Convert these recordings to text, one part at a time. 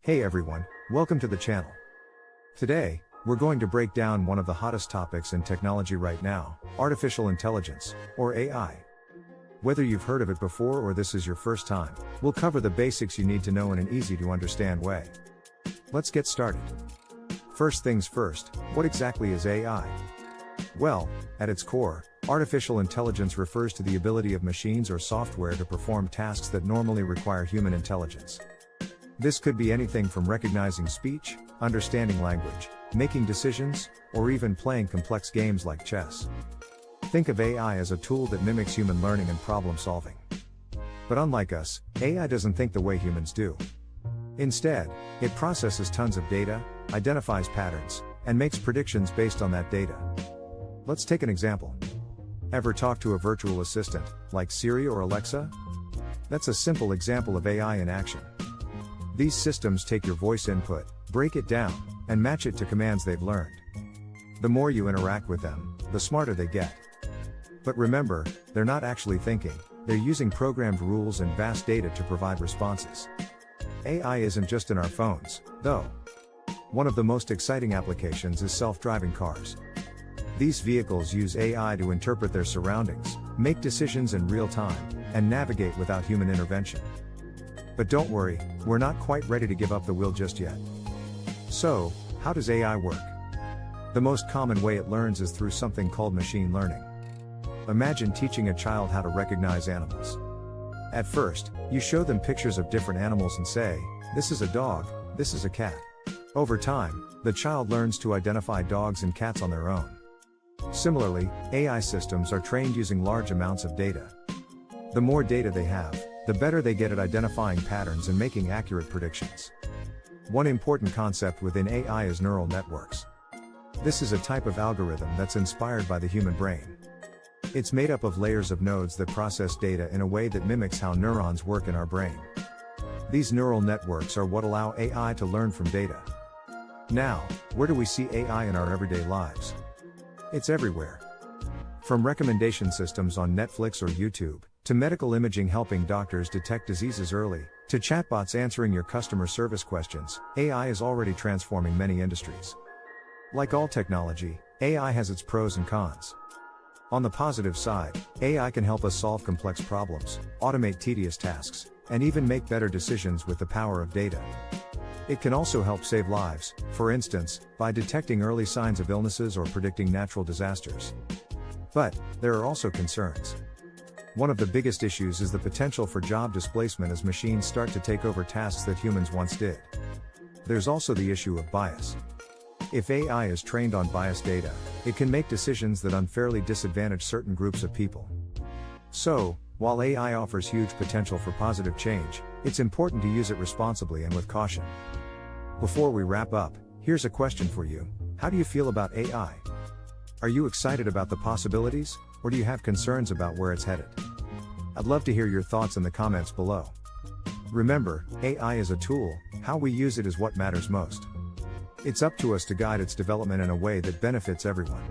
Hey everyone, welcome to the channel. Today, we're going to break down one of the hottest topics in technology right now, artificial intelligence, or AI. Whether you've heard of it before or this is your first time, we'll cover the basics you need to know in an easy to understand way. Let's get started. First things first, what exactly is AI? Well, at its core, artificial intelligence refers to the ability of machines or software to perform tasks that normally require human intelligence. This could be anything from recognizing speech, understanding language, making decisions, or even playing complex games like chess. Think of AI as a tool that mimics human learning and problem solving. But unlike us, AI doesn't think the way humans do. Instead, it processes tons of data, identifies patterns, and makes predictions based on that data. Let's take an example. Ever talk to a virtual assistant, like Siri or Alexa? That's a simple example of AI in action. These systems take your voice input, break it down, and match it to commands they've learned. The more you interact with them, the smarter they get. But remember, they're not actually thinking, they're using programmed rules and vast data to provide responses. AI isn't just in our phones, though. One of the most exciting applications is self-driving cars. These vehicles use AI to interpret their surroundings, make decisions in real time, and navigate without human intervention. But don't worry, we're not quite ready to give up the wheel just yet. So, how does AI work? The most common way it learns is through something called machine learning. Imagine teaching a child how to recognize animals. At first, you show them pictures of different animals and say, this is a dog, this is a cat. Over time, the child learns to identify dogs and cats on their own. Similarly, AI systems are trained using large amounts of data. The more data they have, the better they get at identifying patterns and making accurate predictions. One important concept within AI is neural networks. This is a type of algorithm that's inspired by the human brain. It's made up of layers of nodes that process data in a way that mimics how neurons work in our brain. These neural networks are what allow AI to learn from data. Now, where do we see AI in our everyday lives? It's everywhere. From recommendation systems on Netflix or YouTube, to medical imaging helping doctors detect diseases early, to chatbots answering your customer service questions, AI is already transforming many industries. Like all technology, AI has its pros and cons. On the positive side, AI can help us solve complex problems, automate tedious tasks, and even make better decisions with the power of data. It can also help save lives, for instance, by detecting early signs of illnesses or predicting natural disasters. But there are also concerns. One of the biggest issues is the potential for job displacement as machines start to take over tasks that humans once did. There's also the issue of bias. If AI is trained on biased data, it can make decisions that unfairly disadvantage certain groups of people. So, while AI offers huge potential for positive change, it's important to use it responsibly and with caution. Before we wrap up, here's a question for you. How do you feel about AI? Are you excited about the possibilities, or do you have concerns about where it's headed? I'd love to hear your thoughts in the comments below. Remember, AI is a tool, how we use it is what matters most. It's up to us to guide its development in a way that benefits everyone.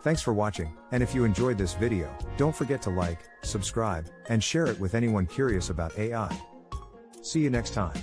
Thanks for watching, and if you enjoyed this video, don't forget to like, subscribe, and share it with anyone curious about AI. See you next time.